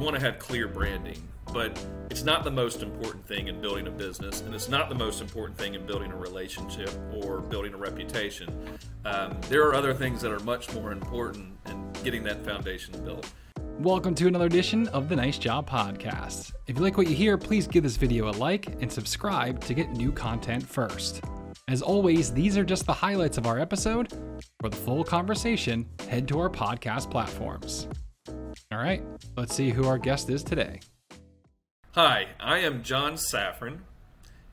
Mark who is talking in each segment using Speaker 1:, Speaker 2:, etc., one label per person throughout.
Speaker 1: want to have clear branding, but it's not the most important thing in building a business, and it's not the most important thing in building a relationship or building a reputation. There are other things that are much more important in getting that foundation built.
Speaker 2: Welcome to another edition of the NiceJob Podcast. If you like what you hear, please give this video a like and subscribe to get new content first. As always, these are just the highlights of our episode. For the full conversation, head to our podcast platforms. All right, let's see who our guest is today.
Speaker 1: Hi, I am John Safran,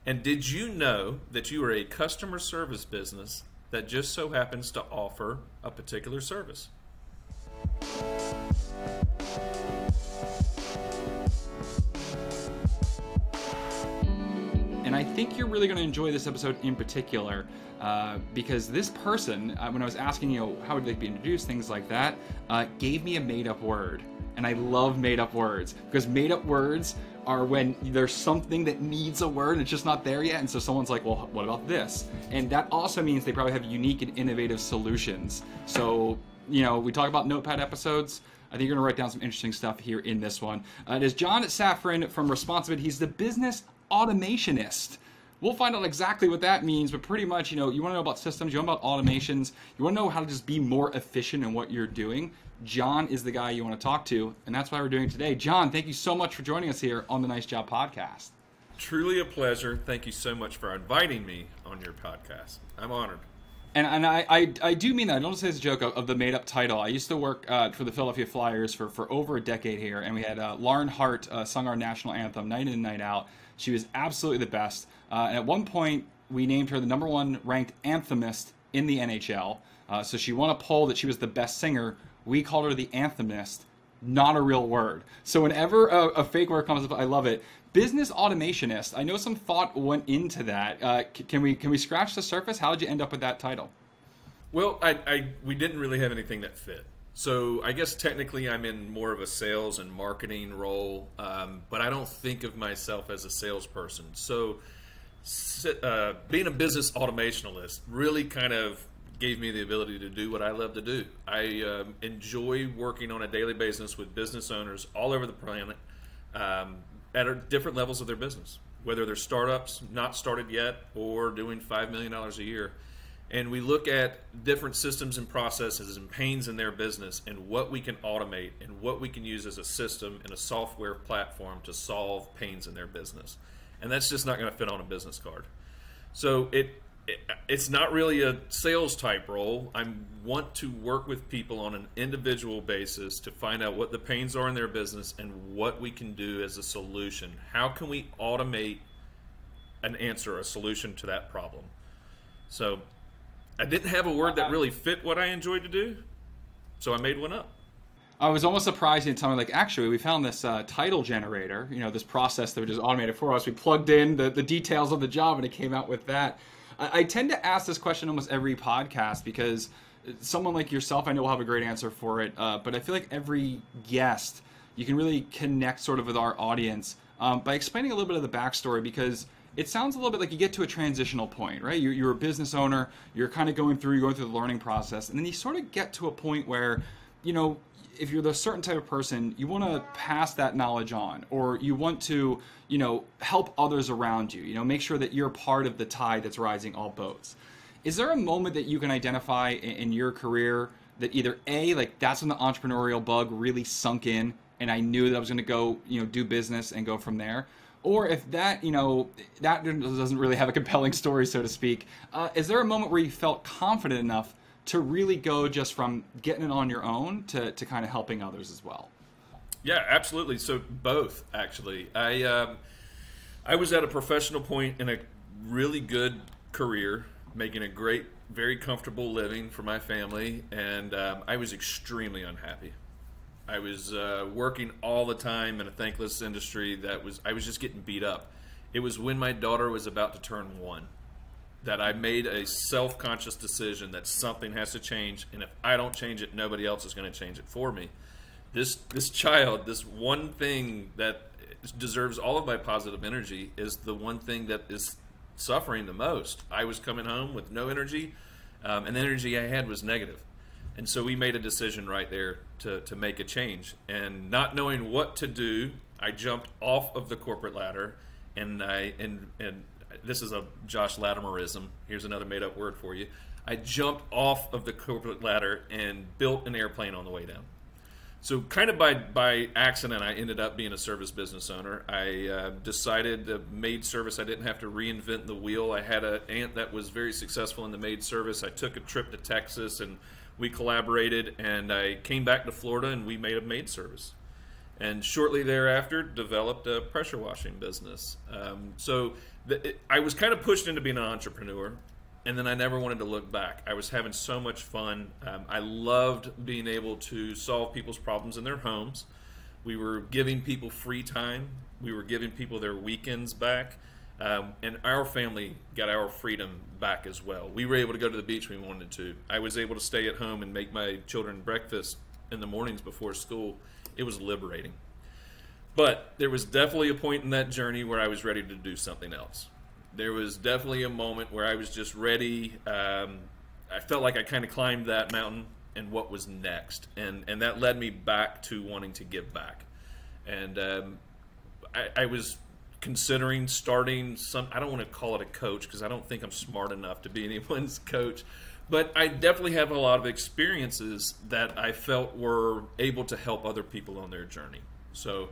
Speaker 1: and did you know that you are a customer service business that just so happens to offer a particular service?
Speaker 2: And I think you're really going to enjoy this episode in particular because this person, when I was asking, how would they be introduced, things like that, gave me a made-up word. And I love made-up words because made-up words are when there's something that needs a word and it's just not there yet. And so someone's like, well, what about this? And that also means they probably have unique and innovative solutions. So, we talk about notepad episodes. I think you're going to write down some interesting stuff here in this one. It is John Safran from Responsibility. He's the business automationist. We'll find out exactly what that means, but pretty much, you want to know about systems, you want to know about automations, you want to know how to just be more efficient in what you're doing. John is the guy you want to talk to, and that's why we're doing it today. John, thank you so much for joining us here on the NiceJob Podcast.
Speaker 1: Truly a pleasure. Thank you so much for inviting me on your podcast. I'm honored.
Speaker 2: And I do mean that. I don't say it's a joke of the made-up title. I used to work for the Philadelphia Flyers for over a decade here, and we had Lauren Hart sung our national anthem night in and night out. She was absolutely the best. And at one point, we named her the #1 ranked anthemist in the NHL. So she won a poll that she was the best singer. We called her the anthemist, not a real word. So whenever a fake word comes up, I love it. Business automationist. I know some thought went into that. Can we scratch the surface? How did you end up with that title?
Speaker 1: Well, we didn't really have anything that fit. So I guess technically I'm in more of a sales and marketing role, but I don't think of myself as a salesperson. So being a business automationalist really kind of gave me the ability to do what I love to do. I enjoy working on a daily basis with business owners all over the planet at different levels of their business, whether they're startups, not started yet, or doing $5 million a year. And we look at different systems and processes and pains in their business and what we can automate and what we can use as a system and a software platform to solve pains in their business. And that's just not going to fit on a business card. So it's not really a sales type role. I want to work with people on an individual basis to find out what the pains are in their business and what we can do as a solution. How can we automate an answer, a solution to that problem? So I didn't have a word that really fit what I enjoyed to do, so I made one up.
Speaker 2: I was almost surprised you tell me, actually, we found this title generator, this process that was just automated for us. We plugged in the details of the job, and it came out with that. I tend to ask this question almost every podcast because someone like yourself, I know will have a great answer for it, but I feel like every guest, you can really connect sort of with our audience by explaining a little bit of the backstory, because it sounds a little bit like you get to a transitional point, right? You're a business owner, you're kind of going through the learning process, and then you sort of get to a point where, if you're the certain type of person, you want to pass that knowledge on, or you want to, help others around you, make sure that you're part of the tide that's rising all boats. Is there a moment that you can identify in your career that either A, that's when the entrepreneurial bug really sunk in and I knew that I was going to go, do business and go from there? Or if that, that doesn't really have a compelling story, so to speak, is there a moment where you felt confident enough to really go just from getting it on your own to kind of helping others as well?
Speaker 1: Yeah, absolutely. So both, actually. I was at a professional point in a really good career, making a great, very comfortable living for my family, and I was extremely unhappy. I was working all the time in a thankless industry I was just getting beat up. It was when my daughter was about to turn 1 that I made a self-conscious decision that something has to change, and if I don't change it, nobody else is going to change it for me. This child, this one thing that deserves all of my positive energy, is the one thing that is suffering the most. I was coming home with no energy, and the energy I had was negative. And so we made a decision right there to make a change. And not knowing what to do, I jumped off of the corporate ladder, and this is a Josh Latimerism. Here's another made-up word for you. I jumped off of the corporate ladder and built an airplane on the way down. So kind of by accident, I ended up being a service business owner. I decided the maid service, I didn't have to reinvent the wheel. I had an aunt that was very successful in the maid service. I took a trip to Texas, and we collaborated, and I came back to Florida, and we made a maid service. And shortly thereafter, developed a pressure washing business. I was kind of pushed into being an entrepreneur, and then I never wanted to look back. I was having so much fun. I loved being able to solve people's problems in their homes. We were giving people free time. We were giving people their weekends back. And our family got our freedom back as well. We were able to go to the beach when we wanted to. I was able to stay at home and make my children breakfast in the mornings before school. It was liberating. But there was definitely a point in that journey where I was ready to do something else. There was definitely a moment where I was just ready. I felt like I kind of climbed that mountain, and what was next? And that led me back to wanting to give back. And I was considering starting I don't want to call it a coach because I don't think I'm smart enough to be anyone's coach. But I definitely have a lot of experiences that I felt were able to help other people on their journey. So,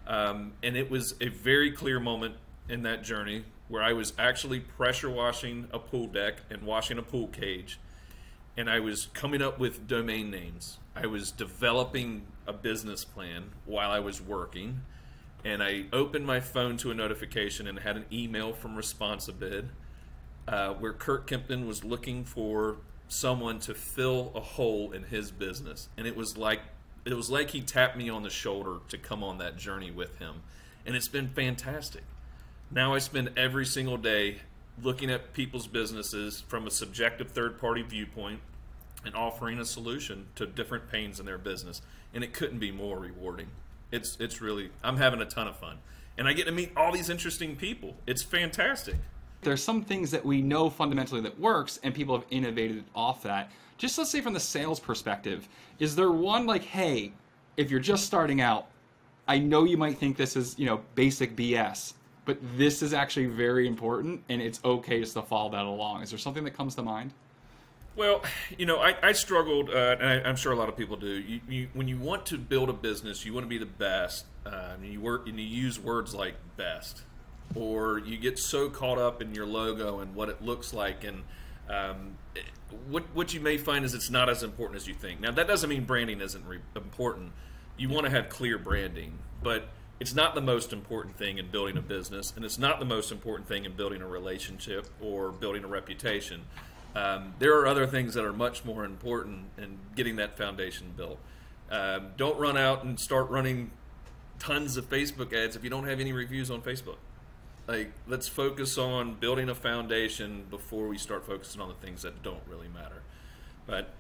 Speaker 1: and it was a very clear moment in that journey where I was actually pressure washing a pool deck and washing a pool cage. And I was coming up with domain names. I was developing a business plan while I was working. And I opened my phone to a notification and had an email from Responsibid where Kurt Kempton was looking for someone to fill a hole in his business. And it was like he tapped me on the shoulder to come on that journey with him. And it's been fantastic. Now I spend every single day looking at people's businesses from a subjective third-party viewpoint and offering a solution to different pains in their business. And it couldn't be more rewarding. It's really, I'm having a ton of fun. And I get to meet all these interesting people. It's fantastic.
Speaker 2: There's some things that we know fundamentally that works, and people have innovated off that. Just let's say from the sales perspective, is there one like, hey, if you're just starting out, I know you might think this is, basic BS, but this is actually very important, and it's okay just to follow that along. Is there something that comes to mind?
Speaker 1: Well, I struggled, and I'm sure a lot of people do. When you want to build a business, you want to be the best, and you use words like best, or you get so caught up in your logo and what it looks like, and what you may find is it's not as important as you think. Now, that doesn't mean branding isn't important. You want to have clear branding, but it's not the most important thing in building a business, and it's not the most important thing in building a relationship or building a reputation. There are other things that are much more important in getting that foundation built. Don't run out and start running tons of Facebook ads if you don't have any reviews on Facebook. Let's focus on building a foundation before we start focusing on the things that don't really matter. But,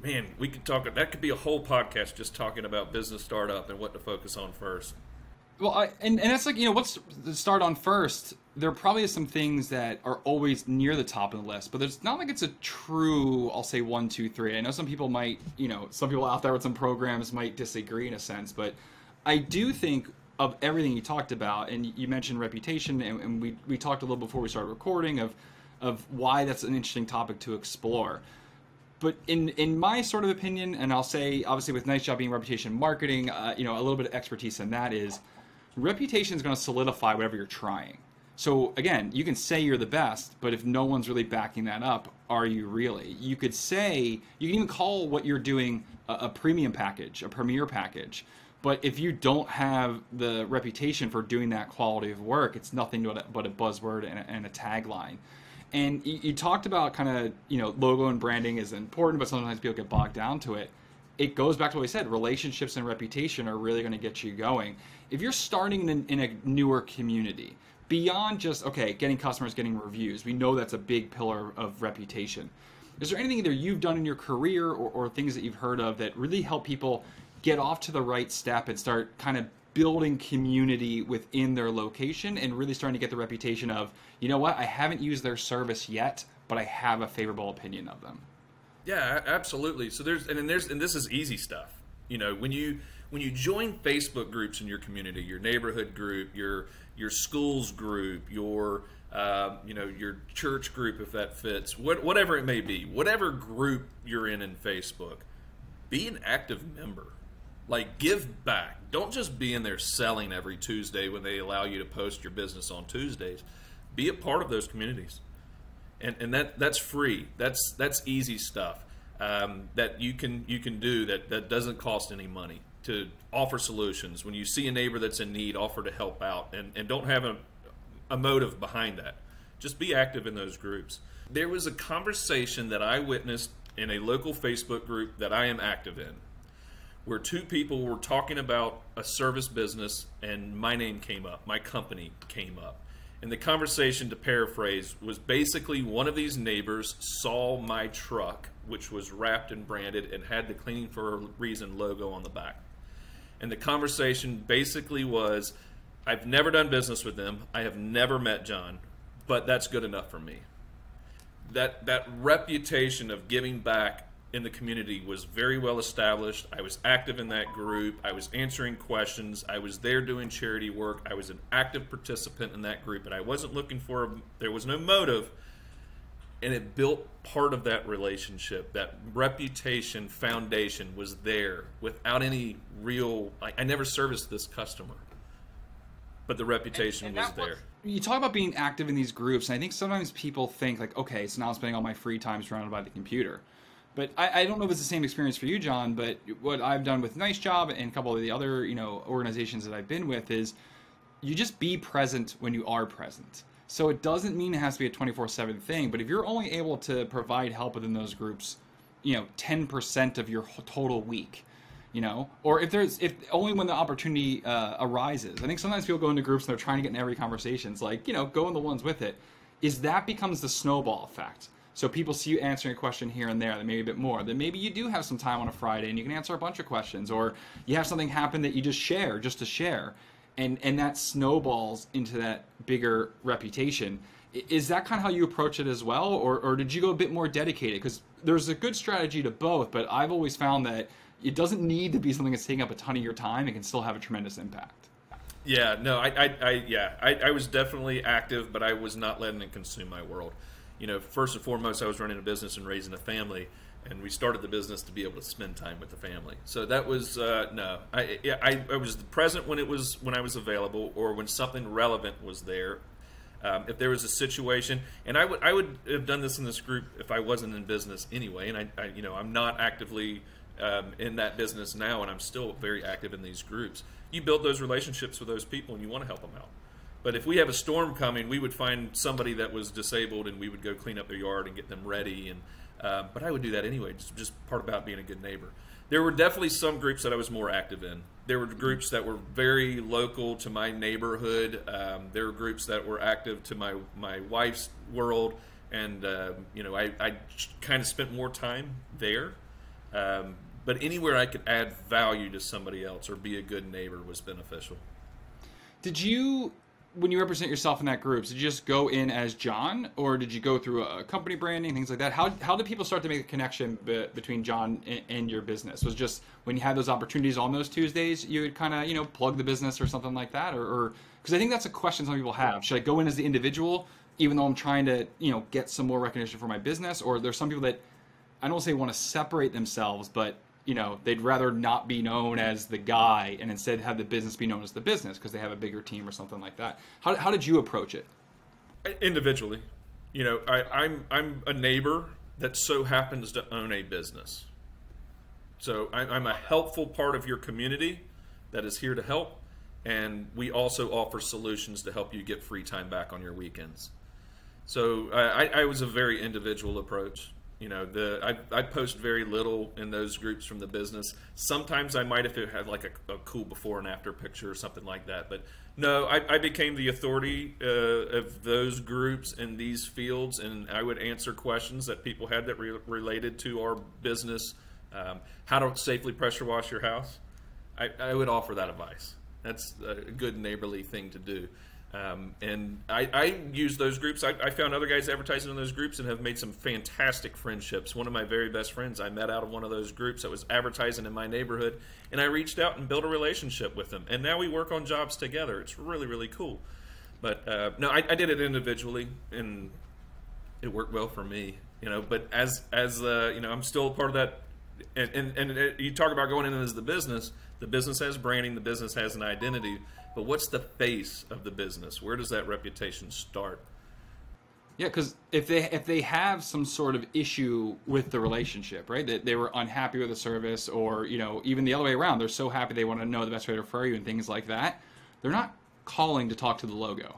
Speaker 1: man, we could talk, that could be a whole podcast just talking about business startup and what to focus on first.
Speaker 2: Well, and that's like, what's to start on first. There probably is some things that are always near the top of the list, but it's not like it's a true, I'll say 1, 2, 3. I know some people might, some people out there with some programs might disagree in a sense, but I do think of everything you talked about, and you mentioned reputation, and we talked a little before we started recording of why that's an interesting topic to explore. But in my sort of opinion, and I'll say obviously with NiceJob being reputation marketing, a little bit of expertise in that is reputation is going to solidify whatever you're trying. So again, you can say you're the best, but if no one's really backing that up, are you really? You can even call what you're doing a premium package, a premier package. But if you don't have the reputation for doing that quality of work, it's nothing but a buzzword and a tagline. And you talked about kind of, logo and branding is important, but sometimes people get bogged down to it. It goes back to what we said, relationships and reputation are really going to get you going. If you're starting in a newer community, beyond just, getting customers, getting reviews, we know that's a big pillar of reputation. Is there anything either you've done in your career or things that you've heard of that really help people get off to the right step and start kind of building community within their location and really starting to get the reputation of, I haven't used their service yet, but I have a favorable opinion of them?
Speaker 1: Yeah, absolutely. So and this is easy stuff. You know, when you join Facebook groups in your community, your neighborhood group, your school's group, your your church group, if that fits, whatever it may be, whatever group you're in Facebook, be an active member. Like, give back. Don't just be in there selling every Tuesday when they allow you to post your business on Tuesdays. Be a part of those communities. And that's free. That's easy stuff that you can do that doesn't cost any money, to offer solutions. When you see a neighbor that's in need, offer to help out, and don't have a motive behind that. Just be active in those groups. There was a conversation that I witnessed in a local Facebook group that I am active in, where two people were talking about a service business, and my name came up, my company came up. And the conversation, to paraphrase, was basically one of these neighbors saw my truck, which was wrapped and branded and had the Cleaning for a Reason logo on the back. And the conversation basically was, I've never done business with them, I have never met John, but that's good enough for me. That reputation of giving back in the community was very well established. I was active in that group. I was answering questions. I was there doing charity work. I was an active participant in that group, and I wasn't looking there was no motive, and it built part of that relationship. That reputation foundation was there without any real, I never serviced this customer, but the reputation was there.
Speaker 2: You talk about being active in these groups, and I think sometimes people think like, okay, so now I'm spending all my free time surrounded by the computer. But I don't know if it's the same experience for you, John, but what I've done with NiceJob and a couple of the other, organizations that I've been with is you just be present when you are present. So it doesn't mean it has to be a 24/7 thing, but if you're only able to provide help within those groups, 10% of your total week, or if only when the opportunity arises. I think sometimes people go into groups and they're trying to get in every conversation. It's like, go in the ones with it. That becomes the snowball effect. So people see you answering a question here and there, then maybe a bit more. Then maybe you do have some time on a Friday and you can answer a bunch of questions, or you have something happen that you just share, just to share. And that snowballs into that bigger reputation. Is that kind of how you approach it as well? Or did you go a bit more dedicated? Because there's a good strategy to both, but I've always found that it doesn't need to be something that's taking up a ton of your time. It can still have a tremendous impact.
Speaker 1: Yeah, no, I was definitely active, but I was not letting it consume my world. First and foremost, I was running a business and raising a family, and we started the business to be able to spend time with the family. So that was I was present when I was available, or when something relevant was there. If there was a situation, and I would have done this in this group if I wasn't in business anyway. And I'm not actively in that business now, and I'm still very active in these groups. You build those relationships with those people, and you want to help them out. But if we have a storm coming, we would find somebody that was disabled, and we would go clean up their yard and get them ready. And but I would do that anyway. Just part about being a good neighbor. There were definitely some groups that I was more active in. There were groups that were very local to my neighborhood. There were groups that were active to my wife's world, and I kind of spent more time there. But anywhere I could add value to somebody else or be a good neighbor was beneficial.
Speaker 2: Did you, when you represent yourself in that group, did you just go in as John, or did you go through a company branding, things like that? How did people start to make a connection between John and your business? Was it just when you had those opportunities on those Tuesdays, you would kind of, plug the business or something like that? Or because I think that's a question some people have. Should I go in as the individual, even though I'm trying to, get some more recognition for my business? Or there's some people that, I don't say want to separate themselves, but they'd rather not be known as the guy and instead have the business be known as the business because they have a bigger team or something like that. How did you approach it?
Speaker 1: Individually. I'm a neighbor that so happens to own a business. So I'm a helpful part of your community that is here to help, and we also offer solutions to help you get free time back on your weekends. So I was a very individual approach. I post very little in those groups from the business. Sometimes I might if it had like a cool before and after picture or something like that. But no, I became the authority of those groups in these fields, and I would answer questions that people had that related to our business. How to safely pressure wash your house. I would offer that advice. That's a good neighborly thing to do. And I use those groups. I found other guys advertising in those groups and have made some fantastic friendships. One of my very best friends I met out of one of those groups that was advertising in my neighborhood, and I reached out and built a relationship with him. And now we work on jobs together. It's really, really cool. But no, I did it individually, and it worked well for me. But as I'm still a part of that. And you talk about going in as the business. The business has branding. The business has an identity. But what's the face of the business? Where does that reputation start?
Speaker 2: Yeah, because if they have some sort of issue with the relationship, right? That they were unhappy with the service, or even the other way around, they're so happy they want to know the best way to refer you and things like that. They're not calling to talk to the logo,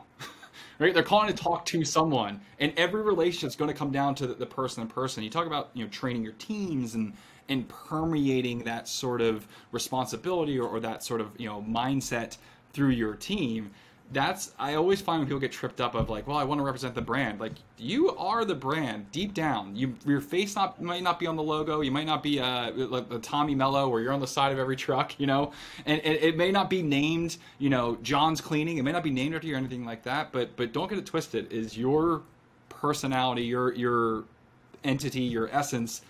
Speaker 2: right? They're calling to talk to someone, and every relationship is going to come down to the person in person. You talk about training your teams and permeating that sort of responsibility or that sort of mindset through your team. I always find when people get tripped up of like, well, I want to represent the brand. Like, you are the brand deep down. Your face might not be on the logo. You might not be like the Tommy Mello where you're on the side of every truck, and it may not be named, John's Cleaning. It may not be named after you or anything like that. But don't get it twisted. Is your personality, your entity, your essence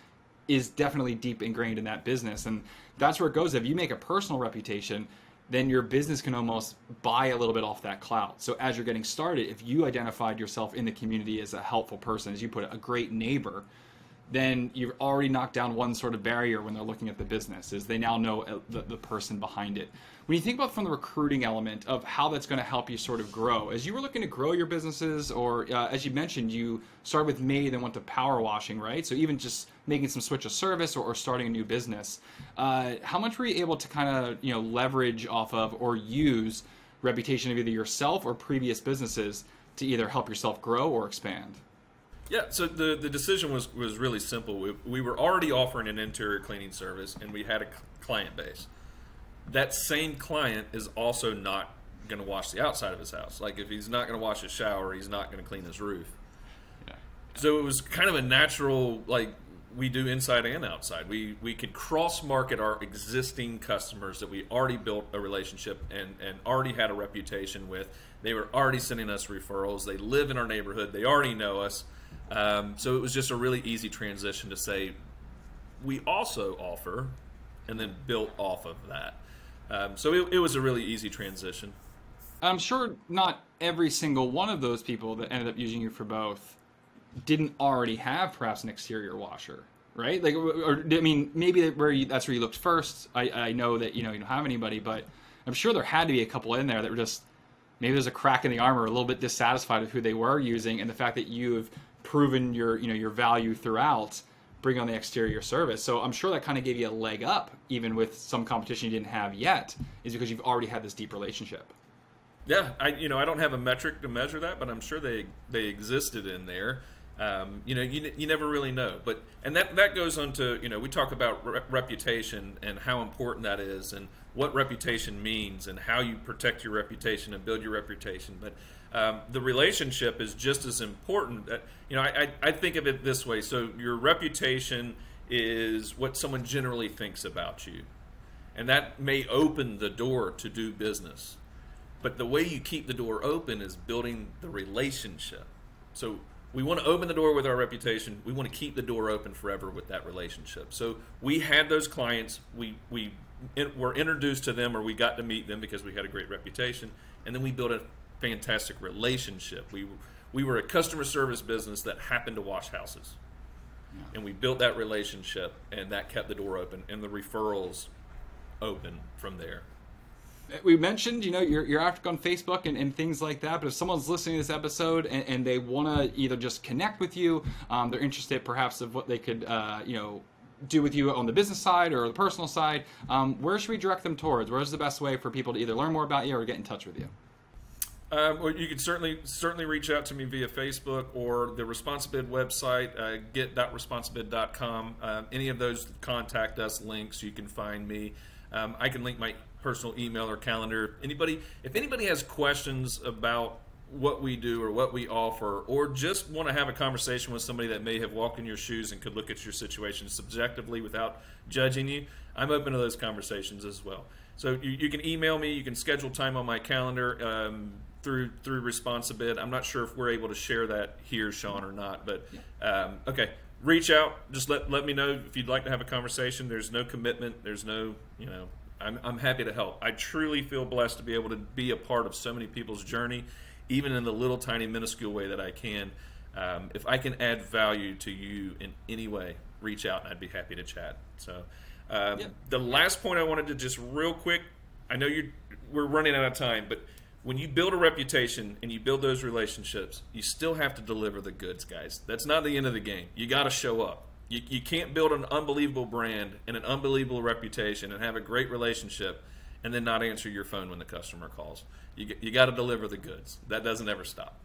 Speaker 2: is definitely deep ingrained in that business, and that's where it goes. If you make a personal reputation, then your business can almost buy a little bit off that clout. So as you're getting started, if you identified yourself in the community as a helpful person, as you put it, a great neighbor, then you've already knocked down one sort of barrier when they're looking at the business, is they now know the person behind it. When you think about from the recruiting element of how that's going to help you sort of grow, as you were looking to grow your businesses, or as you mentioned, you started with May, then went to power washing, right? So even just making some switch of service or starting a new business, how much were you able to kind of leverage off of or use reputation of either yourself or previous businesses to either help yourself grow or expand?
Speaker 1: Yeah, so the decision was really simple. We were already offering an interior cleaning service, and we had a client base. That same client is also not going to wash the outside of his house. Like, if he's not going to wash his shower, he's not going to clean his roof. Yeah. So it was kind of a natural, like, we do inside and outside. We could cross-market our existing customers that we already built a relationship and already had a reputation with. They were already sending us referrals. They live in our neighborhood. They already know us. So it was just a really easy transition to say, we also offer, and then built off of that. So it was a really easy transition.
Speaker 2: I'm sure not every single one of those people that ended up using you for both didn't already have perhaps an exterior washer, right? Like, or I mean, maybe that's where you looked first. I know that you don't have anybody, but I'm sure there had to be a couple in there that were just, maybe there's a crack in the armor, a little bit dissatisfied with who they were using, and the fact that you've proven your value throughout, bring on the exterior service. So I'm sure that kind of gave you a leg up, even with some competition you didn't have yet, is because you've already had this deep relationship.
Speaker 1: Yeah, I don't have a metric to measure that, but I'm sure they existed in there. You never really know, and that goes on to, we talk about reputation and how important that is, and what reputation means, and how you protect your reputation and build your reputation. But the relationship is just as important. I think of it this way. So your reputation is what someone generally thinks about you, and that may open the door to do business. But the way you keep the door open is building the relationship. So we want to open the door with our reputation. We want to keep the door open forever with that relationship. So we had those clients. We were introduced to them, or we got to meet them because we had a great reputation, and then we built a fantastic relationship. We were a customer service business that happened to wash houses, and we built that relationship, and that kept the door open, and the referrals open from there.
Speaker 2: We mentioned, you're active on Facebook and things like that, but if someone's listening to this episode and they want to either just connect with you, they're interested perhaps of what they could, do with you on the business side or the personal side, where should we direct them towards? Where's the best way for people to either learn more about you or get in touch with you?
Speaker 1: Well, you can certainly reach out to me via Facebook or the ResponsiBid website, get.responsibid.com. Any of those contact us links, you can find me. I can link my personal email or calendar. If anybody has questions about what we do or what we offer, or just want to have a conversation with somebody that may have walked in your shoes and could look at your situation subjectively without judging you, I'm open to those conversations as well. So you can email me, you can schedule time on my calendar. through Response a bit. I'm not sure if we're able to share that here, Sean, or not. But okay, reach out. Just let me know if you'd like to have a conversation. There's no commitment. There's no, I'm happy to help. I truly feel blessed to be able to be a part of so many people's journey, even in the little tiny minuscule way that I can. If I can add value to you in any way, reach out and I'd be happy to chat. So the last point I wanted to just real quick, I know we're running out of time, but when you build a reputation and you build those relationships, you still have to deliver the goods, guys. That's not the end of the game. You got to show up. You can't build an unbelievable brand and an unbelievable reputation and have a great relationship and then not answer your phone when the customer calls. You got to deliver the goods. That doesn't ever stop.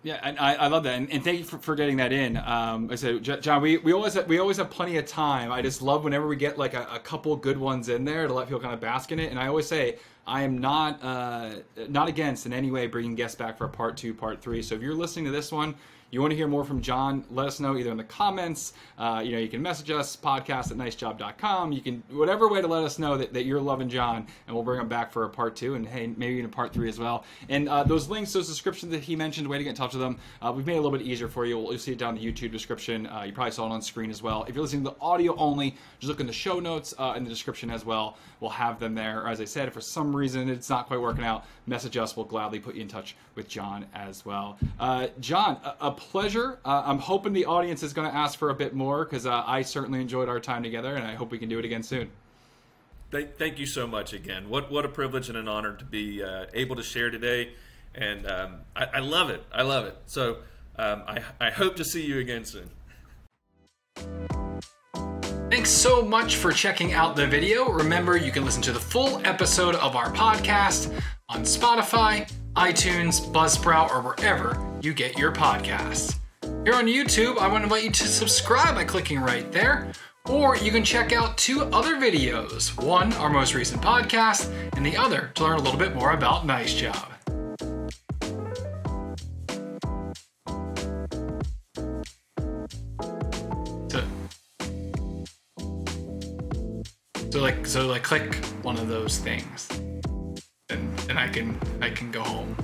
Speaker 2: Yeah, and I love that, and thank you for getting that in. I said, John, we always have plenty of time. I just love whenever we get like a couple good ones in there to let people kind of bask in it. And I always say I am not against in any way bringing guests back for a part 2, part 3. So if you're listening to this one, you want to hear more from John, let us know either in the comments. You can message us, podcast@nicejob.com. You can, whatever way to let us know that you're loving John, and we'll bring him back for a part 2, and hey, maybe even a part 3 as well. And those links, those descriptions that he mentioned, way to get in touch with them, we've made it a little bit easier for you. You'll see it down in the YouTube description. You probably saw it on screen as well. If you're listening to the audio only, just look in the show notes in the description as well. We'll have them there. Or as I said, if for some reason it's not quite working out, message us. We'll gladly put you in touch with John as well. John, a pleasure. I'm hoping the audience is going to ask for a bit more because I certainly enjoyed our time together, and I hope we can do it again soon.
Speaker 1: Thank you so much again. What a privilege and an honor to be able to share today, and I love it. I love it. So I hope to see you again soon.
Speaker 2: Thanks so much for checking out the video. Remember, you can listen to the full episode of our podcast on Spotify, iTunes, Buzzsprout, or wherever you get your podcasts. Here on YouTube, I want to invite you to subscribe by clicking right there, or you can check out 2 other videos. One, our most recent podcast, and the other to learn a little bit more about NiceJob. So click one of those things, and I can go home.